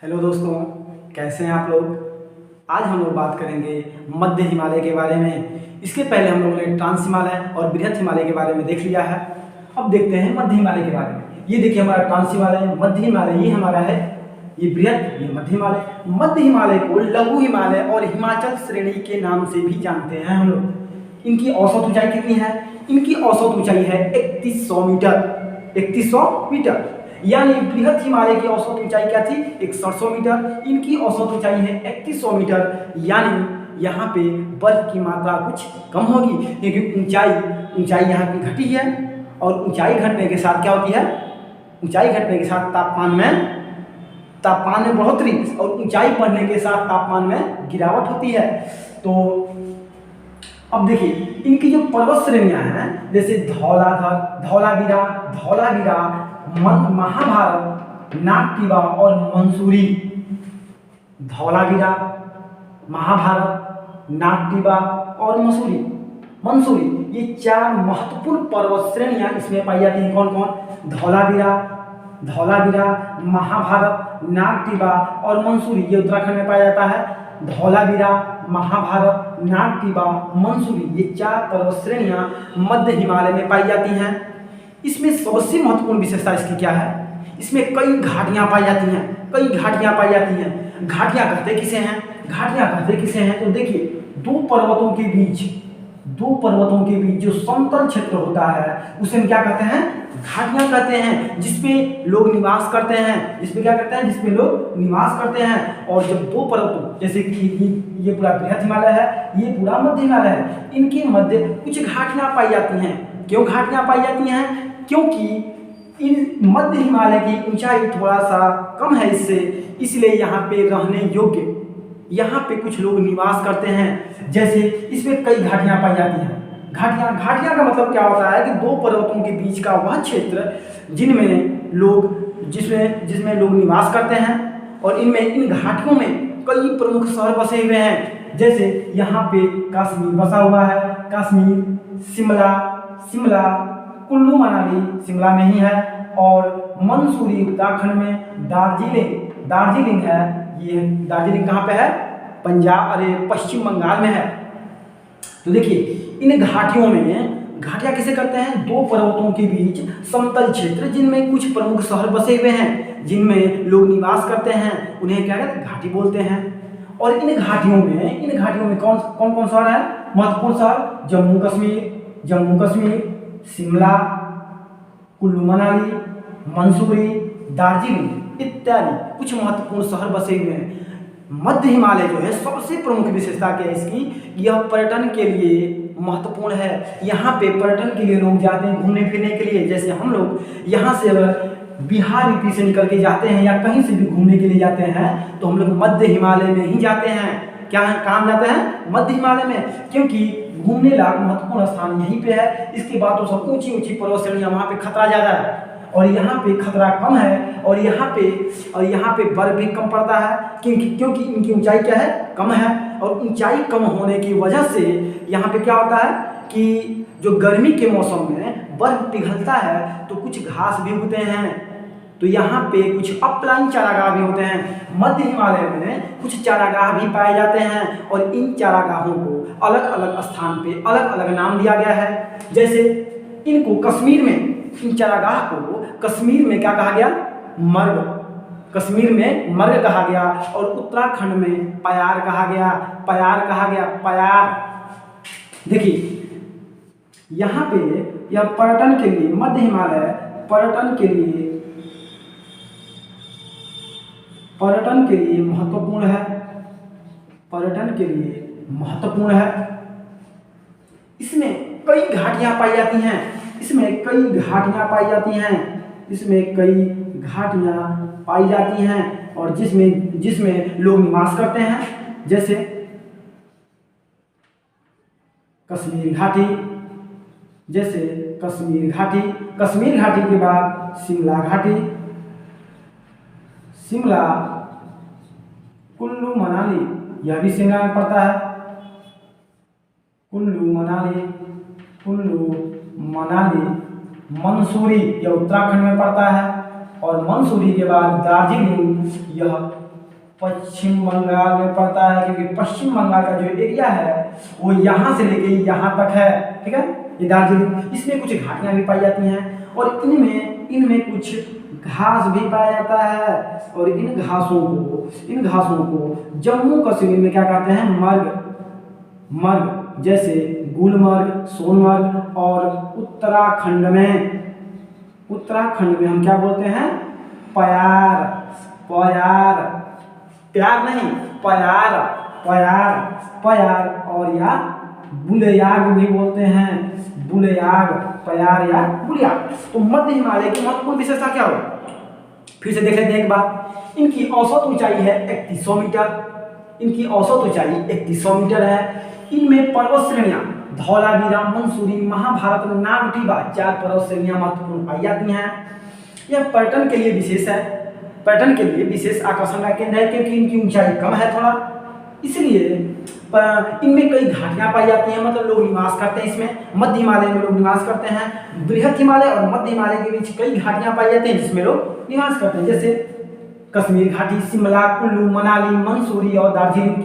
Hello दोस्तों, कैसे हैं आप लोग। आज हम लोग बात करेंगे मध्य हिमालय के बारे में। इसके पहले हम लोगों ने ट्रांस हिमालय और बृहत हिमालय के बारे में देख लिया है। अब देखते हैं मध्य हिमालय के बारे में। ये देखिए हमारा ट्रांस हिमालय, मध्य हिमालय ये हमारा है, ये बृहत, ये मध्य हिमालय। मध्य हिमालय को लघु हिमालय और हिमाचल श्रेणी के नाम से भी जानते हैं हम लोग। इनकी औसत ऊंचाई कितनी है? इनकी औसत ऊंचाई है 3100 मीटर। 3100 मीटर, यानी बृहत हिमालय की औसत ऊंचाई क्या थी? 6100 मीटर। इनकी औसत ऊंचाई है 3100 मीटर, यानी यहाँ पे बर्फ की मात्रा कुछ कम होगी, क्योंकि ऊंचाई यहाँ की घटी है। और ऊंचाई घटने के साथ क्या होती है? ऊंचाई घटने के साथ तापमान में बढ़ोतरी और ऊंचाई बढ़ने के साथ तापमान में गिरावट होती है। तो अब देखिए इनकी जो पर्वत श्रेणियां हैं, जैसे धौलावीरा, महाभारत, नागटिबा और मंसूरी। धौलावीरा, महाभारत, नागटिबा और मंसूरी, ये चार महत्वपूर्ण पर्वत श्रेणियां इसमें पाई जाती हैं। कौन कौन? धौलावीरा, महाभारत, नागटिबा और मंसूरी, ये उत्तराखंड में पाया जाता है। धौलावीरा, महाभारत, नागटिबा, मंसूरी, ये चार पर्वत श्रेणियां मध्य हिमालय में पाई जाती हैं। इसमें सबसे महत्वपूर्ण विशेषता इसकी क्या है? इसमें कई घाटियां पाई जाती हैं। घाटियां कहते किसे हैं? तो देखिए दो पर्वतों के बीच जो समतल क्षेत्र होता है उसे हम क्या कहते हैं? घाटियां कहते हैं, जिसपे लोग निवास करते हैं। और जब दो पर्वतों, जैसे कि ये पूरा बृहत हिमालय है, ये पूरा मध्य हिमालय है, इनके मध्य कुछ घाटियां पाई जाती हैं। क्यों घाटियां पाई जाती हैं? क्योंकि इन मध्य हिमालय की ऊंचाई थोड़ा सा कम है इसलिए यहाँ पे रहने योग्य, यहाँ पे कुछ लोग निवास करते हैं। जैसे इसमें कई घाटियां पाई जाती हैं। घाटियां का मतलब क्या होता है कि दो पर्वतों के बीच का वह क्षेत्र जिसमें लोग निवास करते हैं। और इन घाटियों में कई प्रमुख शहर बसे हुए हैं। जैसे यहाँ पे कश्मीर बसा हुआ है, शिमला, कुल्लू मनाली शिमला में ही है, और मंसूरी उत्तराखंड में, दार्जिलिंग है। ये दार्जिलिंग कहाँ पे है? पश्चिम बंगाल में है। तो देखिए इन घाटियों में, घाटियां किसे करते हैं? दो पर्वतों के बीच समतल क्षेत्र जिनमें कुछ प्रमुख शहर बसे हुए हैं, जिनमें लोग निवास करते हैं, उन्हें क्या कहते हैं? घाटी बोलते हैं। और इन घाटियों में कौन कौन शहर है? महत्वपूर्ण शहर जम्मू कश्मीर, शिमला, कुल्लू मनाली, मंसूरी, दार्जिलिंग इत्यादि कुछ महत्वपूर्ण शहर बसे हुए हैं। मध्य हिमालय जो है सबसे प्रमुख विशेषता क्या है इसकी? यह पर्यटन के लिए महत्वपूर्ण है। यहाँ पे पर्यटन के लिए लोग जाते हैं घूमने फिरने के लिए। जैसे हम लोग यहाँ से अगर बिहार यूपी से निकल के जाते हैं या कहीं से भी घूमने के लिए जाते हैं तो हम लोग मध्य हिमालय में ही जाते हैं। कहाँ जाते हैं? मध्य हिमालय में, क्योंकि घूमने लायक महत्वपूर्ण स्थान यहीं पे है। इसके बाद तो सब ऊंची पर्वत श्रेणियां, वहाँ पे खतरा ज़्यादा है और यहाँ पे खतरा कम है। और यहाँ पे बर्फ भी कम पड़ता है, क्योंकि इनकी ऊंचाई क्या है? कम है। और ऊंचाई कम होने की वजह से यहाँ पे क्या होता है कि जो गर्मी के मौसम में बर्फ पिघलता है तो कुछ घास भी उगते हैं। तो यहाँ पे कुछ अपलाइन चारागाह भी होते हैं। मध्य हिमालय में कुछ चारागाह भी पाए जाते हैं और इन चारागाहों को अलग अलग स्थान पे अलग अलग नाम दिया गया है। जैसे इनको इन चारागाह को कश्मीर में क्या कहा गया? कश्मीर में मर्ग कहा गया, और उत्तराखंड में पयार कहा गया। देखिए यहाँ पे यह पर्यटन के लिए, मध्य हिमालय पर्यटन के लिए महत्वपूर्ण है। इसमें कई घाटियां पाई जाती हैं। और जिसमें लोग निवास करते हैं। जैसे कश्मीर घाटी के बाद शिमला, कुल्लू मनाली, यह भी शिमला में पड़ता है। कुल्लू मनाली, मंसूरी, यह उत्तराखंड में पड़ता है। और मंसूरी के बाद दार्जिलिंग, यह पश्चिम बंगाल में पड़ता है, क्योंकि पश्चिम बंगाल का जो एरिया है वो यहाँ से लेके यहाँ तक है। ठीक है, ये दार्जिलिंग, इसमें कुछ घाटियाँ भी पाई जाती हैं और इनमें कुछ घास भी पाया जाता है। और इन घासों को जम्मू कश्मीर में क्या कहते हैं? मर्ग, जैसे गुलमर्ग, सोनमर्ग। और उत्तराखंड में हम क्या बोलते हैं? प्यार, प्यार नहीं, प्यार और या बुलयाग भी बोलते हैं, बुलयाग, प्यार या बुलयाग। तो मध्य हिमालय की महत्वपूर्ण विशेषता क्या हो? फिर से देख लेते हैं एक बार। इनकी औसत ऊंचाई है 3100 मीटर, इनकी औसत ऊंचाई 3100 मीटर है। इनमें पर्वत श्रेणियां धौलावीरा, मंसूरी, महाभारत, नागटिबा 4 पर्वत श्रेणियां महत्वपूर्ण पाई जाती हैं। यह पर्यटन के लिए विशेष आकर्षण का केंद्र है, क्योंकि इनकी ऊंचाई कम है थोड़ा, इसलिए इनमें कई घाटियां पाई जाती हैं, मतलब लोग निवास करते हैं इसमें। मध्य हिमालय में लोग निवास करते हैं, बृहद हिमालय और मध्य हिमालय के बीच कई घाटियां पाई जाती हैं जिसमें लोग निवास करते हैं, जैसे कश्मीर घाटी, शिमला, कुल्लू, मनाली, मंसूरी और दार्जिलिंग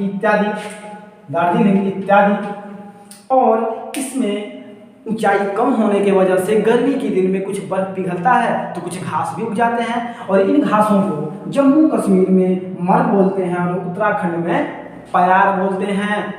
इत्यादि। और इसमें ऊंचाई कम होने की वजह से गर्मी के दिन में कुछ बर्फ पिघलता है तो कुछ घास भी उग जाते हैं, और इन घासों को जम्मू कश्मीर में मर्ग बोलते हैं और उत्तराखंड में प्यार बोलते हैं।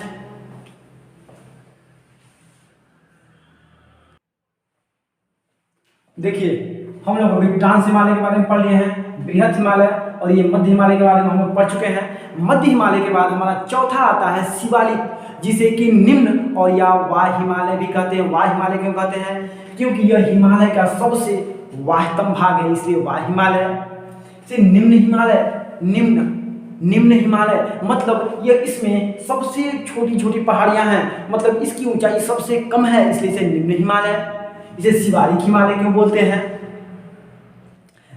देखिए, हम लोग अभी ट्रांस हिमालय के बारे में पढ़ लिए हैं, बृहद हिमालय, और ये मध्य हिमालय के बारे में हम लोग पढ़ चुके हैं। मध्य हिमालय के बाद हमारा चौथा आता है शिवालिक, जिसे कि निम्न और या वाय हिमालय भी कहते हैं। वाय हिमालय क्यों कहते हैं? क्योंकि यह हिमालय का सबसे वाह्यतम भाग है, इसलिए वाय हिमालय। से निम्न हिमालय मतलब ये, इसमें सबसे छोटी छोटी पहाड़ियां हैं, मतलब इसकी ऊंचाई सबसे कम है, इसलिए इसे निम्न हिमालय। इसे शिवालिक हिमालय क्यों बोलते हैं?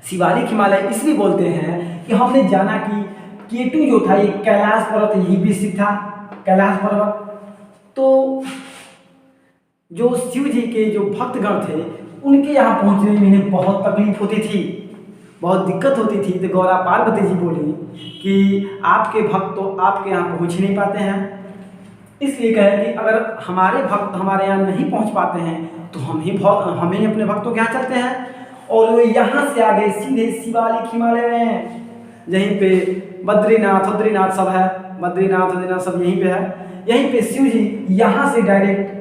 शिवालिक हिमालय इसलिए बोलते हैं कि हमने जाना कि केटू जो था ये कैलाश पर्वत यहीं पे स्थित था, कैलाश पर्वत। तो जो शिव जी के जो भक्तगण थे उनके यहाँ पहुँचने में इन्हें बहुत तकलीफ होती थी, बहुत दिक्कत होती थी। तो गौरा पार्वती जी बोली कि आपके भक्त तो आपके यहाँ पहुँच नहीं पाते हैं, इसलिए कहे कि अगर हमारे भक्त हमारे यहाँ नहीं पहुँच पाते हैं तो हमें अपने भक्तों के यहाँ चलते हैं। और वो यहाँ से आगे सीधे शिवालिक हिमालय में, यहीं पे बद्रीनाथ सब है, बद्रीनाथ सब यहीं पे है। यहीं पे शिव जी यहाँ से डायरेक्ट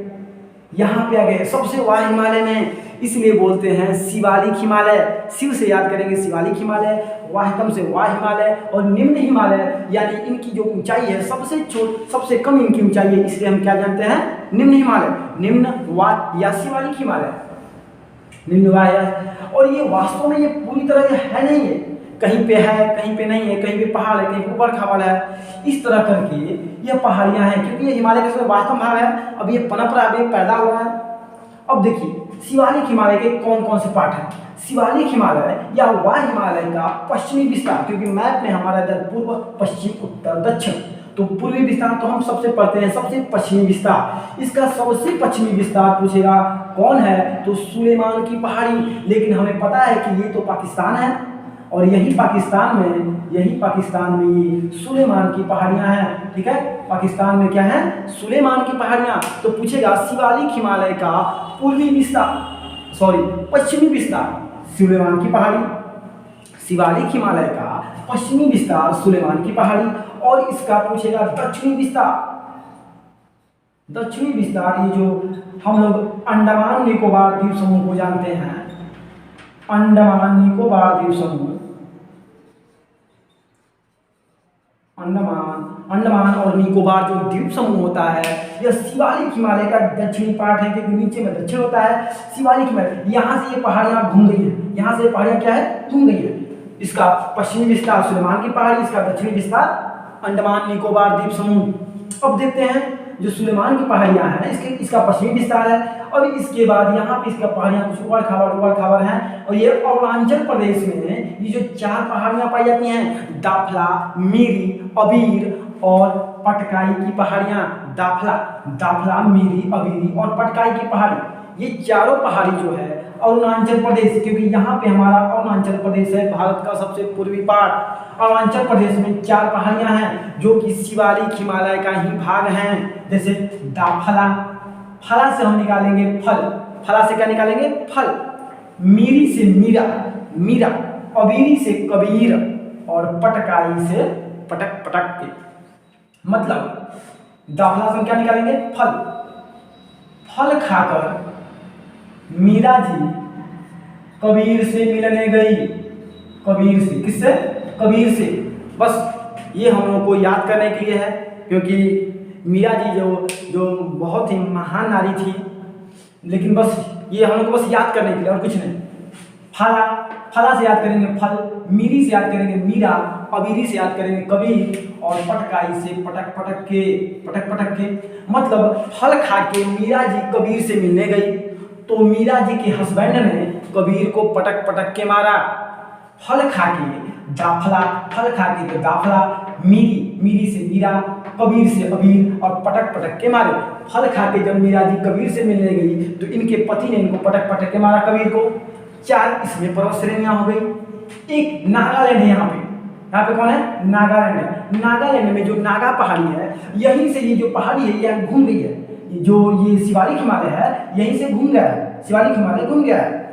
यहाँ पे आ गए सबसे वाय हिमालय में, इसलिए बोलते हैं शिवालिक हिमालय। शिव से याद करेंगे शिवालिक हिमालय, वाह्यतम से वाय हिमालय, और निम्न हिमालय यानी इनकी जो ऊंचाई है सबसे कम इनकी ऊंचाई है, इसलिए हम क्या जानते हैं? निम्न हिमालय, निम्न वाय या शिवालिक हिमालय, निम्न वाय। और ये वास्तव में ये पूरी तरह है नहीं है, कहीं पे है कहीं पे नहीं है, कहीं पे पहाड़ है कहीं पे ऊबड़ खाबड़ है, इस तरह करके ये पहाड़ियां हैं, क्योंकि ये हिमालय का सबसे वास्तव भाग है। अब ये पनप रहा है, अभी पैदा हुआ है। अब देखिए शिवालिक हिमालय के कौन कौन से पार्ट हैं। शिवालिक हिमालय या वाय हिमालय का पश्चिमी विस्तार, क्योंकि मैप में हमारा इधर पूर्व, पश्चिम, उत्तर, दक्षिण, तो पूर्वी विस्तार तो हम सबसे पढ़ते हैं, सबसे पश्चिमी विस्तार। इसका सबसे पश्चिमी विस्तार पूछेगा कौन है, तो सुलेमान की पहाड़ी। लेकिन हमें पता है कि ये तो पाकिस्तान है, और यही पाकिस्तान में ये सुलेमान की पहाड़ियां हैं। ठीक है, पाकिस्तान में क्या है? सुलेमान की पहाड़ियां। तो पूछेगा शिवालिक हिमालय का पश्चिमी विस्तार सुलेमान की पहाड़ी, शिवालिक हिमालय का पश्चिमी विस्तार सुलेमान की पहाड़ी। और इसका पूछेगा दक्षिणी विस्तार, ये जो हम लोग अंडमान निकोबार द्वीप समूह को जानते हैं, अंडमान निकोबार द्वीप समूह, अंडमान और निकोबार जो द्वीप समूह होता है, यह शिवालिक हिमालय का दक्षिणी पार्ट है, क्योंकि नीचे में दक्षिण होता है। शिवालिक हिमालय, यहाँ से ये पहाड़ियाँ घूम गई है, यहाँ से पहाड़ियाँ क्या है? घूम गई है। इसका पश्चिमी विस्तार सुलेमान की पहाड़ी, इसका दक्षिणी विस्तार अंडमान निकोबार द्वीप समूह। अब देखते हैं जो सुलेमान की पहाड़ियाँ हैं, इसका पश्चिमी विस्तार है। और इसके बाद यहाँ पे इसका पहाड़ियाँ कुछ ऊबड़ खाबड़ हैं। और ये अरुणाचल प्रदेश में ये जो 4 पहाड़ियाँ पाई जाती हैं, दाफला, मीरी, अबीर और पटकाई की पहाड़ियाँ। दाफला, मीरी, अबीरी और पटकाई की पहाड़ी, ये चारों पहाड़ी जो है अरुणाचल प्रदेश, क्योंकि यहाँ पे हमारा अरुणाचल प्रदेश है भारत का सबसे पूर्वी पार्ट। अरुणाचल प्रदेश में 4 पहाड़ियाँ हैं जो कि शिवालिक हिमालय का ही भाग हैं। जैसे दाफला, फला से हम निकालेंगे फल, फला से क्या निकालेंगे फल, मीरी से मीरा, मीरा, अबीरी से कबीर और पटकाई से पटक, पटक के। मतलब दाफला से हम क्या निकालेंगे फल, फल खाकर मीरा जी कबीर से मिलने गई, कबीर से, किससे कबीर से। बस ये हम लोग को याद करने के लिए है, क्योंकि मीरा जी जो बहुत ही महान नारी थी, लेकिन बस ये हम लोग को बस याद करने के लिए और कुछ नहीं। फला, फला से याद करेंगे फल, मीरी से याद करेंगे मीरा, अबीरी से याद करेंगे कबीर और पटकाई से पटक, पटक के, पटक, पटक के। मतलब फल खा के मीरा जी कबीर से मिलने गई तो मीरा जी के हस्बैंड ने कबीर को पटक, पटक के मारा। फल खा के दाफला, फल खा के तो दाफला, मीरी, मीरी से मीरा, कबीर से अबीर और पटक, पटक के मारे। फल खा के जब मीरा जी कबीर से मिलने गई तो इनके पति ने इनको पटक, पटक के मारा कबीर को। 4 इसमें पर्वत श्रेणियां हो गई। एक नागालैंड है, यहाँ पे कौन है नागालैंड है। नागालैंड में जो नागा पहाड़ी है, यहीं से ये जो पहाड़ी है ये घूम गई है, जो ये शिवालिक हिमालय है यहीं से घूम गया है, शिवालिक हिमालय घूम गया है,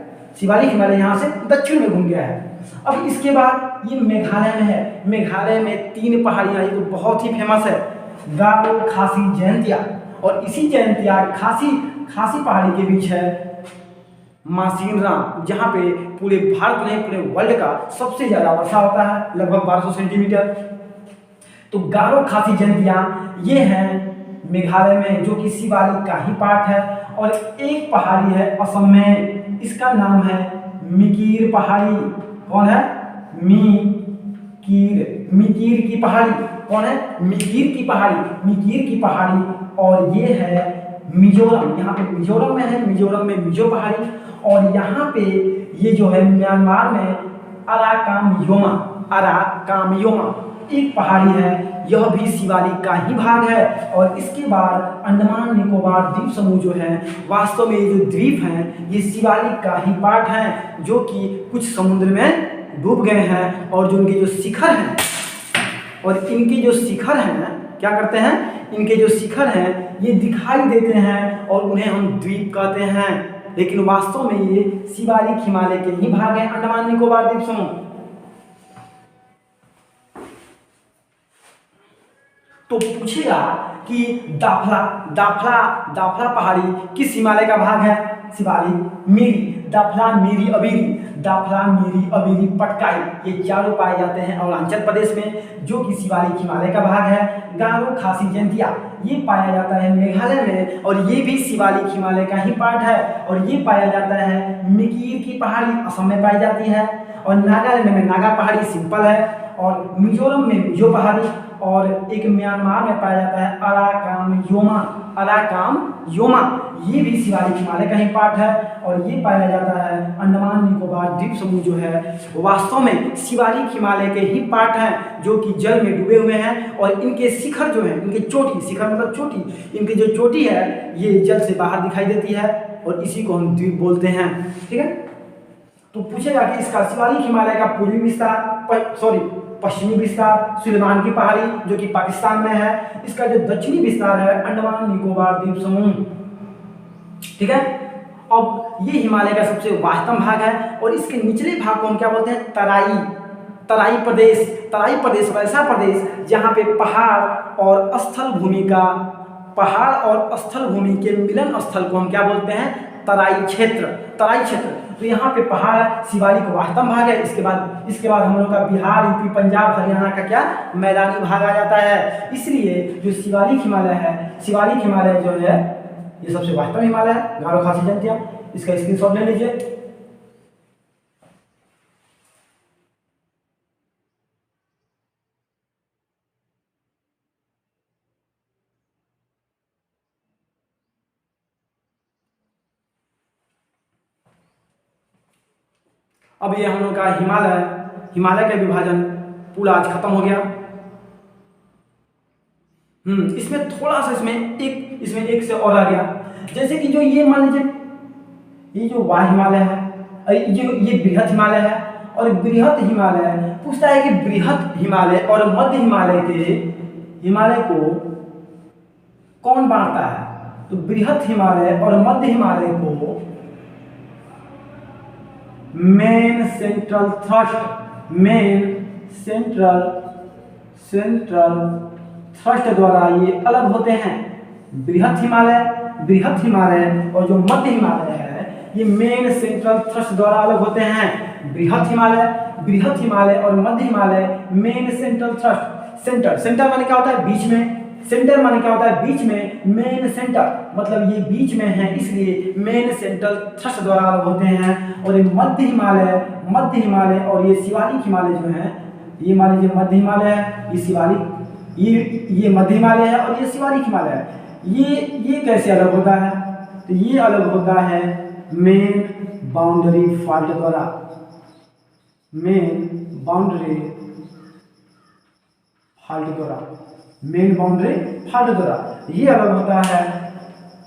शिवालिक हिमालय यहाँ से दक्षिण में घूम गया है। अब इसके बाद ये मेघालय में है। मेघालय में 3 पहाड़ियाँ, ये तो बहुत ही फेमस है, गारो, खासी, जयंतिया। और इसी जयंतिया खासी पहाड़ी के बीच है मासिनराम, जहाँ पे पूरे भारत में, पूरे वर्ल्ड का सबसे ज़्यादा वर्षा होता है, लगभग 1200 सेंटीमीटर। तो गारो, खासी, जयंतिया ये हैं मेघालय में, जो कि शिवालिक का ही पार्ट है। और एक पहाड़ी है असम में, इसका नाम है मिकीर पहाड़ी। कौन है मिकीर की पहाड़ी। कौन है मिकीर की पहाड़ी, मिकीर की पहाड़ी। और ये है मिजोरम, यहाँ पे मिजोरम में है, मिजोरम में मिजो पहाड़ी। और यहाँ पे ये जो है म्यांमार में अराकामयोमा, अराकामयोमा एक पहाड़ी है, यह भी शिवालिक का ही भाग है। और इसके बाद अंडमान निकोबार द्वीप समूह जो है, वास्तव में ये जो द्वीप हैं ये शिवालिक का ही पार्ट हैं, जो कि कुछ समुद्र में डूब गए हैं। और जो इनके जो शिखर हैं, और इनके जो शिखर हैं क्या करते हैं, इनके जो शिखर हैं ये दिखाई देते हैं और उन्हें हम द्वीप कहते हैं, लेकिन वास्तव में ये शिवालिक हिमालय के ही भाग हैं, अंडमान निकोबार द्वीप समूह। तो पूछेगा कि दाफला पहाड़ी किस हिमालय का भाग है, शिवालिक। मीरी, दाफला, मीरी, अबीरी, दाफला, मीरी, अबीरी, पटकाई, ये चारों पाए जाते हैं अरुणाचल प्रदेश में, जो कि शिवालिक हिमालय का भाग है। गारो, खासी, जयंतिया ये पाया जाता है मेघालय में, और ये भी शिवालिक हिमालय का ही पार्ट है। और ये पाया जाता है मिकीर की पहाड़ी, असम में पाई जाती है। और नागालैंड में नागा पहाड़ी सिंपल है, और मिजोरम में मिजो पहाड़ी, और एक म्यांमार में पाया जाता है अराकामयोमा, अराकामयोमा ये भी शिवालिक हिमालय का ही पार्ट है। और ये पाया जाता है अंडमान निकोबार द्वीप समूह जो है, वास्तव में शिवालिक हिमालय के ही पार्ट हैं, जो कि जल में डूबे हुए हैं। और इनके शिखर जो हैं, इनके चोटी, शिखर मतलब चोटी, इनकी जो चोटी है ये जल से बाहर दिखाई देती है, और इसी को हम द्वीप बोलते हैं। ठीक है, तो पूछेगा कि इसका शिवालिक हिमालय का पूर्वी विस्तार, पश्चिमी विस्तार सुलेमान की पहाड़ी जो कि पाकिस्तान में है, इसका जो दक्षिणी विस्तार है अंडमान निकोबार द्वीप समूह। ठीक है, अब ये हिमालय का सबसे वास्तव भाग है। और इसके निचले भाग को हम क्या बोलते हैं, तराई प्रदेश। तराई प्रदेश वैसा प्रदेश जहाँ पे पहाड़ और स्थल भूमि के मिलन स्थल को हम क्या बोलते हैं, तराई क्षेत्र। तो यहाँ पे पहाड़ शिवालिक वास्तव भाग है। इसके बाद हम लोग का बिहार, यूपी, पंजाब, हरियाणा का क्या मैदानी भाग आ जाता है। इसलिए जो शिवालिक हिमालय जो है ये सबसे वास्तव हिमालय है, गारो, खासी, जयंतिया। इसका स्क्रीनशॉट ले लीजिए। अब ये हम लोग का हिमालय का विभाजन पूरा आज खत्म हो गया। इसमें थोड़ा सा इसमें एक से और आ गया, जैसे कि जो ये मान लीजिए ये जो वाह हिमालय है, और ये बृहत हिमालय है, और बृहत हिमालय पूछता है कि बृहत हिमालय और मध्य हिमालय को कौन बांटता है? तो बृहत हिमालय और मध्य हिमालय को मेन सेंट्रल थ्रस्ट द्वारा ये अलग होते हैं। बृहत हिमालय और जो मध्य हिमालय है ये मेन सेंट्रल थ्रस्ट द्वारा अलग होते हैं। बृहत हिमालय और मध्य Himalaya main central thrust. Centre माने क्या होता है? बीच में। सेंटर माने क्या होता है? बीच में। मेन सेंटर मतलब ये बीच में है, इसलिए मेन सेंट्रल थ्रस्ट द्वारा अलग होते हैं। और ये मध्य हिमालय और ये शिवालिक हिमालय जो है, ये मान लीजिए मध्य हिमालय है, ये शिवालिक, ये मध्य हिमालय है और ये शिवालिक हिमालय है। ये कैसे अलग होता है? तो ये अलग होता है मेन बाउंड्री फॉल्ट द्वारा। मेन बाउंड्री फॉल्ट द्वारा ये अलग होता है।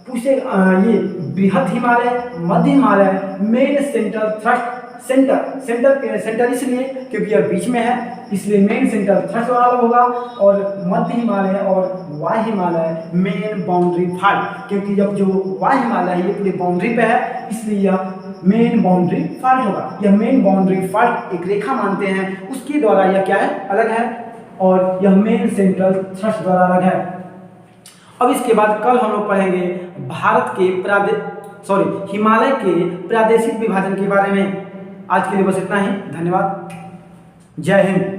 पूछे ये बृहत हिमालय, मध्य Himalaya, main central thrust. Centre इसलिए क्योंकि यह बीच में है, इसलिए मेन सेंट्रल थ्रस्ट द्वारा अलग होगा। और मध्य हिमालय और वाय हिमालय मेन बाउंड्री फॉल्ट, क्योंकि जब जो वाय हिमालय है ये पूरी बाउंड्री पे है, इसलिए यह मेन बाउंड्री फॉल्ट होगा। यह मेन बाउंड्री फॉल्ट एक रेखा मानते हैं, उसके द्वारा यह क्या है? अलग है। और यह मेन सेंट्रल थ्रस्ट द्वारा अलग है। अब इसके बाद कल हम लोग पढ़ेंगे भारत के हिमालय के प्रादेशिक विभाजन के बारे में। आज के लिए बस इतना ही। धन्यवाद। जय हिंद।